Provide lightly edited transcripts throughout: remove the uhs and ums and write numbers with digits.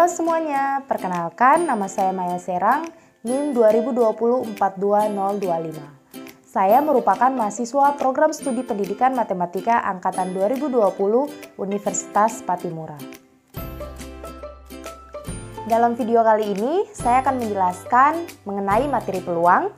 Halo semuanya, perkenalkan nama saya Maya Serang, NIM 2020-42025. Saya merupakan mahasiswa program studi pendidikan matematika angkatan 2020 Universitas Patimura. Dalam video kali ini, saya akan menjelaskan mengenai materi peluang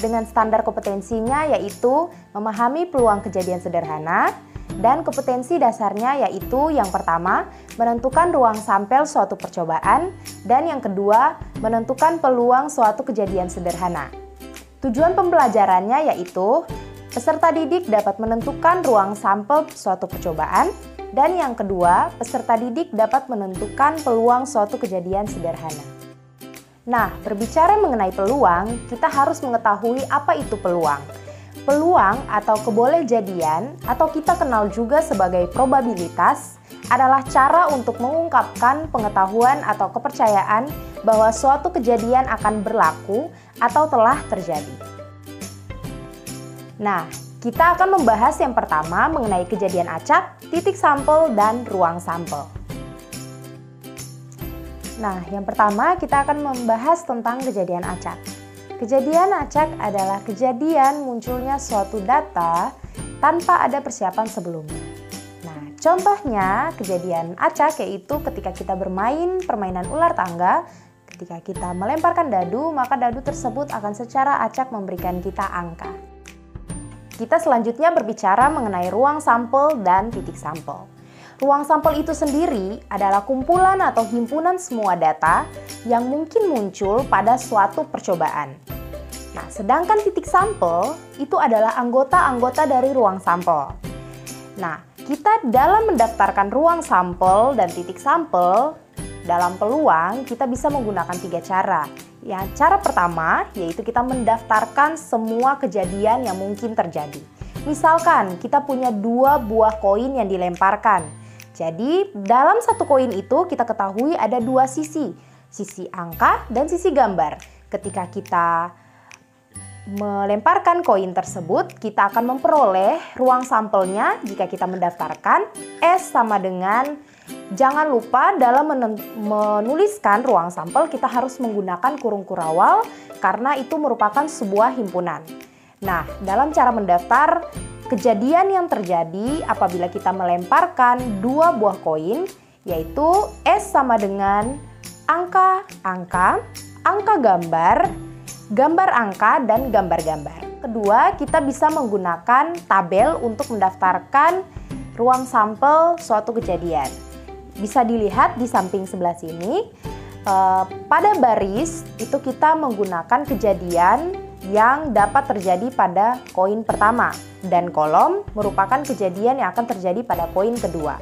dengan standar kompetensinya yaitu memahami peluang kejadian sederhana, dan kompetensi dasarnya yaitu yang pertama, menentukan ruang sampel suatu percobaan, dan yang kedua, menentukan peluang suatu kejadian sederhana. Tujuan pembelajarannya yaitu peserta didik dapat menentukan ruang sampel suatu percobaan, dan yang kedua, peserta didik dapat menentukan peluang suatu kejadian sederhana. Nah, berbicara mengenai peluang, kita harus mengetahui apa itu peluang. Peluang atau kebolehjadian atau kita kenal juga sebagai probabilitas adalah cara untuk mengungkapkan pengetahuan atau kepercayaan bahwa suatu kejadian akan berlaku atau telah terjadi. Nah, kita akan membahas yang pertama mengenai kejadian acak, titik sampel, dan ruang sampel. Nah, yang pertama kita akan membahas tentang kejadian acak. Kejadian acak adalah kejadian munculnya suatu data tanpa ada persiapan sebelumnya. Nah, contohnya kejadian acak yaitu ketika kita bermain permainan ular tangga, ketika kita melemparkan dadu, maka dadu tersebut akan secara acak memberikan kita angka. Kita selanjutnya berbicara mengenai ruang sampel dan titik sampel. Ruang sampel itu sendiri adalah kumpulan atau himpunan semua data yang mungkin muncul pada suatu percobaan. Nah, sedangkan titik sampel itu adalah anggota-anggota dari ruang sampel. Nah, kita dalam mendaftarkan ruang sampel dan titik sampel dalam peluang, kita bisa menggunakan 3 cara. Ya, cara pertama yaitu kita mendaftarkan semua kejadian yang mungkin terjadi. Misalkan kita punya 2 buah koin yang dilemparkan. Jadi, dalam satu koin itu kita ketahui ada 2 sisi angka dan sisi gambar. Ketika kita melemparkan koin tersebut, kita akan memperoleh ruang sampelnya jika kita mendaftarkan S sama dengan, jangan lupa dalam menuliskan ruang sampel kita harus menggunakan kurung kurawal karena itu merupakan sebuah himpunan. Nah, dalam cara mendaftar, kejadian yang terjadi apabila kita melemparkan 2 buah koin, yaitu S sama dengan angka-angka, angka gambar, gambar angka, dan gambar-gambar. Kedua, kita bisa menggunakan tabel untuk mendaftarkan ruang sampel suatu kejadian. Bisa dilihat di samping sebelah sini, pada baris itu kita menggunakan kejadian yang dapat terjadi pada koin pertama, dan kolom merupakan kejadian yang akan terjadi pada koin kedua.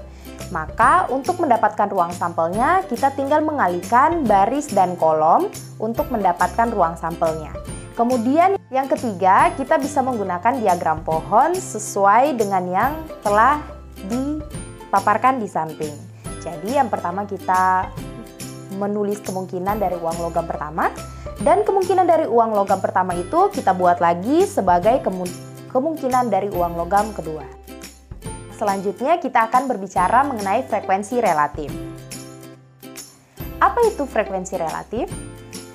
Maka untuk mendapatkan ruang sampelnya, kita tinggal mengalihkan baris dan kolom untuk mendapatkan ruang sampelnya. Kemudian yang ketiga, kita bisa menggunakan diagram pohon sesuai dengan yang telah dipaparkan di samping. Jadi yang pertama kita menulis kemungkinan dari uang logam pertama, dan kemungkinan dari uang logam pertama itu kita buat lagi sebagai kemungkinan dari uang logam kedua. Selanjutnya kita akan berbicara mengenai frekuensi relatif. Apa itu frekuensi relatif?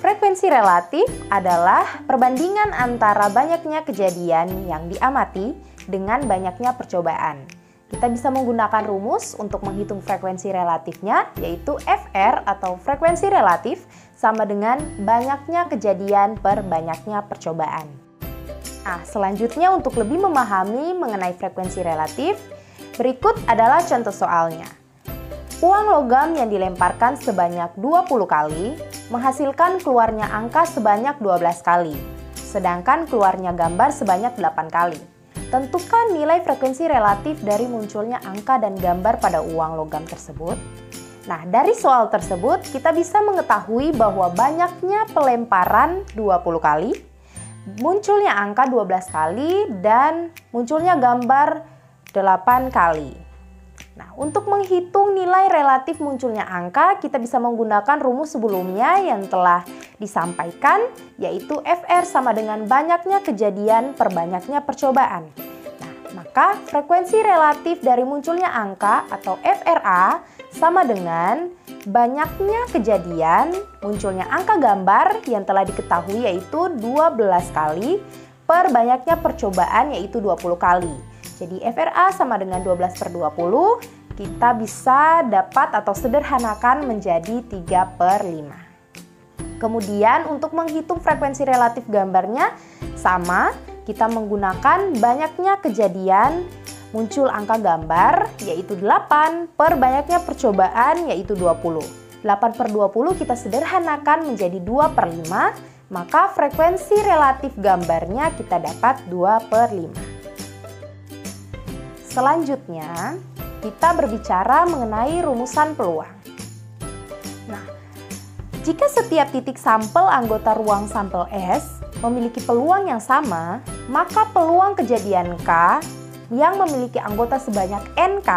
Frekuensi relatif adalah perbandingan antara banyaknya kejadian yang diamati dengan banyaknya percobaan. Kita bisa menggunakan rumus untuk menghitung frekuensi relatifnya, yaitu FR atau frekuensi relatif sama dengan banyaknya kejadian per banyaknya percobaan. Nah, selanjutnya untuk lebih memahami mengenai frekuensi relatif, berikut adalah contoh soalnya. Uang logam yang dilemparkan sebanyak 20 kali menghasilkan keluarnya angka sebanyak 12 kali, sedangkan keluarnya gambar sebanyak 8 kali. Tentukan nilai frekuensi relatif dari munculnya angka dan gambar pada uang logam tersebut. Nah, dari soal tersebut kita bisa mengetahui bahwa banyaknya pelemparan 20 kali, munculnya angka 12 kali, dan munculnya gambar 8 kali. Nah, untuk menghitung nilai relatif munculnya angka, kita bisa menggunakan rumus sebelumnya yang telah disampaikan, yaitu FR sama dengan banyaknya kejadian per banyaknya percobaan. Nah, maka frekuensi relatif dari munculnya angka atau FRA sama dengan banyaknya kejadian munculnya angka gambar yang telah diketahui yaitu 12 kali per banyaknya percobaan yaitu 20 kali. Jadi FRA sama dengan 12/20, kita bisa dapat atau sederhanakan menjadi 3/5. Kemudian untuk menghitung frekuensi relatif gambarnya sama, kita menggunakan banyaknya kejadian muncul angka gambar yaitu 8 per banyaknya percobaan yaitu 20. 8/20 kita sederhanakan menjadi 2/5, maka frekuensi relatif gambarnya kita dapat 2/5. Selanjutnya, kita berbicara mengenai rumusan peluang. Nah, jika setiap titik sampel anggota ruang sampel S memiliki peluang yang sama, maka peluang kejadian K yang memiliki anggota sebanyak NK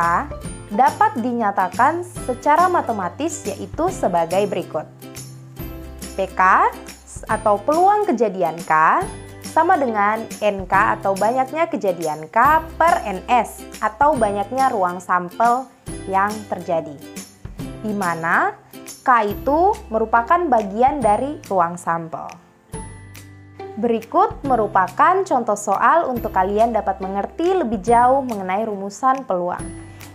dapat dinyatakan secara matematis yaitu sebagai berikut. PK atau peluang kejadian K sama dengan NK atau banyaknya kejadian K per NS atau banyaknya ruang sampel yang terjadi. Di mana K itu merupakan bagian dari ruang sampel. Berikut merupakan contoh soal untuk kalian dapat mengerti lebih jauh mengenai rumusan peluang.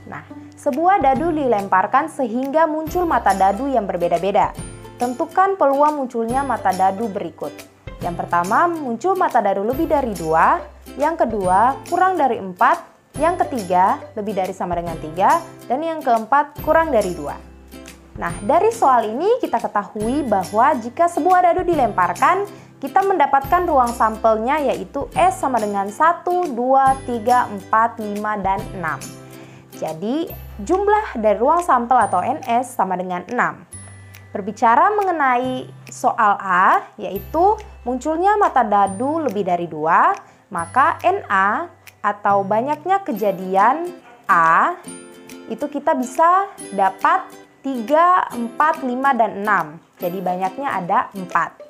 Nah, sebuah dadu dilemparkan sehingga muncul mata dadu yang berbeda-beda. Tentukan peluang munculnya mata dadu berikut. Yang pertama, muncul mata dadu lebih dari 2. Yang kedua, kurang dari 4. Yang ketiga, lebih dari sama dengan 3. Dan yang keempat, kurang dari 2. Nah, dari soal ini kita ketahui bahwa jika sebuah dadu dilemparkan, kita mendapatkan ruang sampelnya yaitu S sama dengan 1, 2, 3, 4, 5, dan 6. Jadi, jumlah dari ruang sampel atau NS sama dengan 6. Berbicara mengenai soal A, yaitu munculnya mata dadu lebih dari 2, maka NA atau banyaknya kejadian A, itu kita bisa dapat 3, 4, 5, dan 6. Jadi banyaknya ada 4.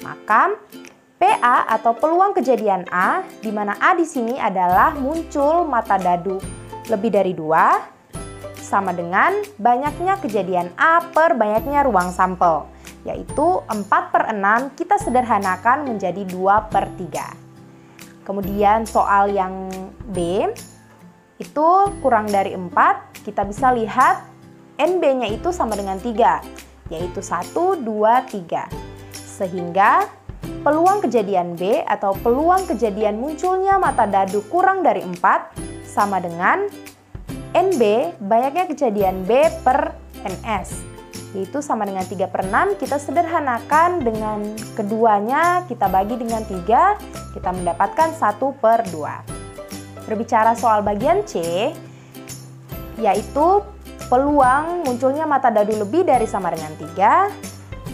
Maka PA atau peluang kejadian A, di mana A di sini adalah muncul mata dadu lebih dari 2, sama dengan banyaknya kejadian A per banyaknya ruang sampel, yaitu 4/6 kita sederhanakan menjadi 2/3. Kemudian soal yang B, itu kurang dari 4, kita bisa lihat NB-nya itu sama dengan 3, yaitu 1, 2, 3. Sehingga peluang kejadian B atau peluang kejadian munculnya mata dadu kurang dari 4 sama dengan NB banyaknya kejadian B per NS, yaitu sama dengan 3/6. Kita sederhanakan dengan keduanya, kita bagi dengan 3, kita mendapatkan 1/2. Berbicara soal bagian C, yaitu peluang munculnya mata dadu lebih dari sama dengan 3,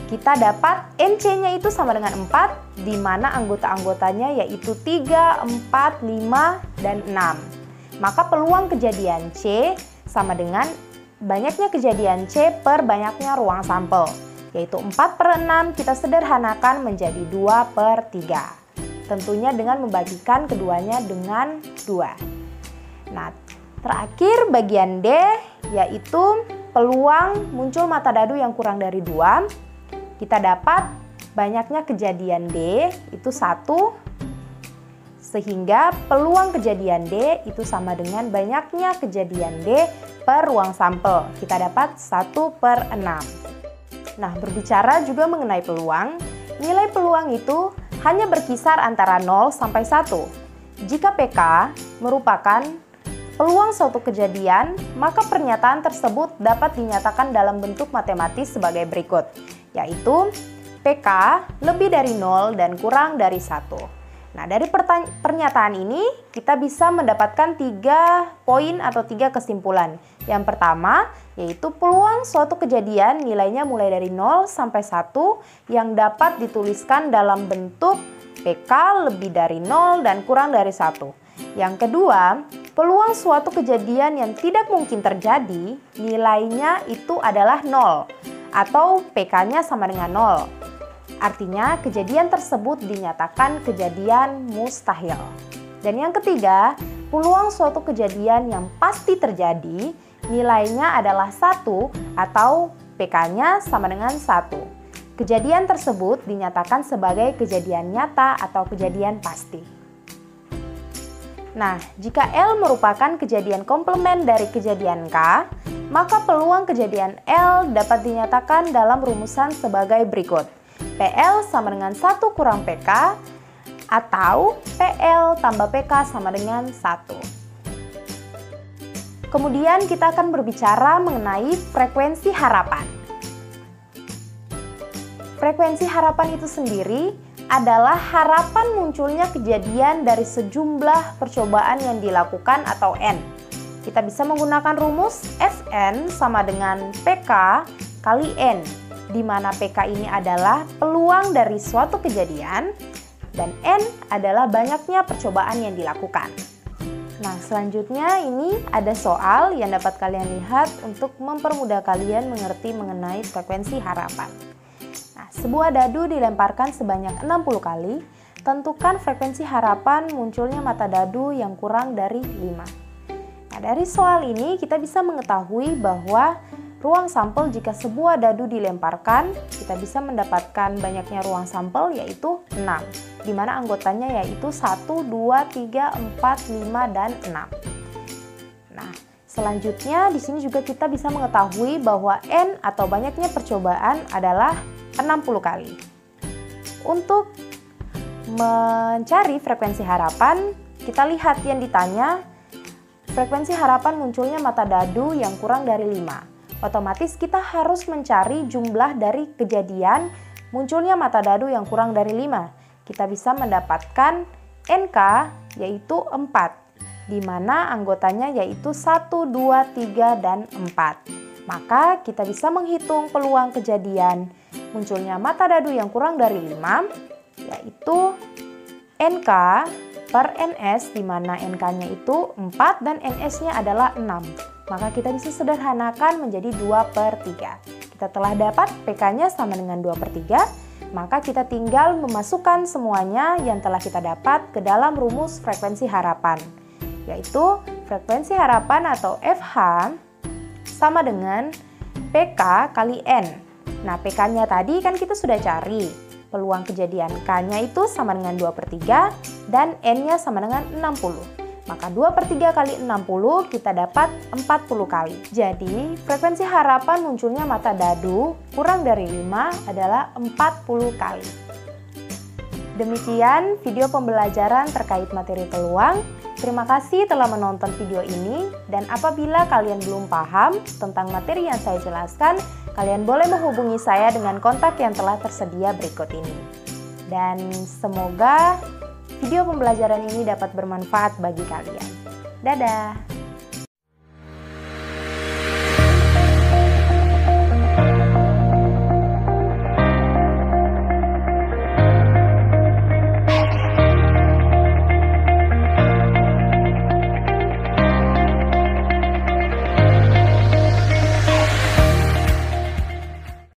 kita dapat NC-nya itu sama dengan 4, di mana anggota-anggotanya yaitu 3, 4, 5, dan 6. Maka peluang kejadian C sama dengan banyaknya kejadian C per banyaknya ruang sampel, yaitu 4/6 kita sederhanakan menjadi 2/3. Tentunya dengan membagikan keduanya dengan 2. Nah, terakhir bagian D, yaitu peluang muncul mata dadu yang kurang dari 2. Kita dapat banyaknya kejadian D itu 1, sehingga peluang kejadian D itu sama dengan banyaknya kejadian D per ruang sampel. Kita dapat 1/6. Nah, berbicara juga mengenai peluang, nilai peluang itu hanya berkisar antara 0 sampai 1. Jika PK merupakan peluang suatu kejadian, maka pernyataan tersebut dapat dinyatakan dalam bentuk matematis sebagai berikut, yaitu PK lebih dari 0 dan kurang dari 1. Nah, dari pernyataan ini kita bisa mendapatkan 3 poin atau 3 kesimpulan. Yang pertama, yaitu peluang suatu kejadian nilainya mulai dari 0 sampai 1 yang dapat dituliskan dalam bentuk PK lebih dari 0 dan kurang dari 1. Yang kedua, peluang suatu kejadian yang tidak mungkin terjadi nilainya itu adalah 0 atau PK-nya sama dengan 0. Artinya kejadian tersebut dinyatakan kejadian mustahil. Dan yang ketiga, peluang suatu kejadian yang pasti terjadi nilainya adalah 1 atau PK-nya sama dengan 1. Kejadian tersebut dinyatakan sebagai kejadian nyata atau kejadian pasti. Nah, jika L merupakan kejadian komplement dari kejadian K, maka peluang kejadian L dapat dinyatakan dalam rumusan sebagai berikut. PL sama dengan 1 kurang PK atau PL tambah PK sama dengan 1. Kemudian kita akan berbicara mengenai frekuensi harapan. Frekuensi harapan itu sendiri adalah harapan munculnya kejadian dari sejumlah percobaan yang dilakukan atau N. Kita bisa menggunakan rumus Fn sama dengan PK kali N, di mana PK ini adalah peluang dari suatu kejadian dan N adalah banyaknya percobaan yang dilakukan. Nah, selanjutnya ini ada soal yang dapat kalian lihat untuk mempermudah kalian mengerti mengenai frekuensi harapan. Nah, sebuah dadu dilemparkan sebanyak 60 kali, tentukan frekuensi harapan munculnya mata dadu yang kurang dari 5. Nah, dari soal ini kita bisa mengetahui bahwa ruang sampel jika sebuah dadu dilemparkan, kita bisa mendapatkan banyaknya ruang sampel yaitu 6, di mana anggotanya yaitu 1, 2, 3, 4, 5, dan 6. Nah, selanjutnya di sini juga kita bisa mengetahui bahwa N atau banyaknya percobaan adalah 60 kali. Untuk mencari frekuensi harapan, kita lihat yang ditanya, frekuensi harapan munculnya mata dadu yang kurang dari 5. Otomatis kita harus mencari jumlah dari kejadian munculnya mata dadu yang kurang dari 5. Kita bisa mendapatkan NK yaitu 4, di mana anggotanya yaitu 1, 2, 3, dan 4. Maka kita bisa menghitung peluang kejadian munculnya mata dadu yang kurang dari 5, yaitu NK per NS, di mana NK-nya itu 4 dan NS-nya adalah 6. Maka kita bisa sederhanakan menjadi 2/3. Kita telah dapat PK-nya sama dengan 2/3, maka kita tinggal memasukkan semuanya yang telah kita dapat ke dalam rumus frekuensi harapan, yaitu frekuensi harapan atau FH sama dengan PK kali N. Nah, PK-nya tadi kan kita sudah cari. Peluang kejadian K-nya itu sama dengan 2/3 dan N-nya sama dengan 60. Maka 2/3 kali 60 kita dapat 40 kali. Jadi, frekuensi harapan munculnya mata dadu kurang dari 5 adalah 40 kali. Demikian video pembelajaran terkait materi peluang. Terima kasih telah menonton video ini, dan apabila kalian belum paham tentang materi yang saya jelaskan, kalian boleh menghubungi saya dengan kontak yang telah tersedia berikut ini. Dan semoga video pembelajaran ini dapat bermanfaat bagi kalian. Dadah!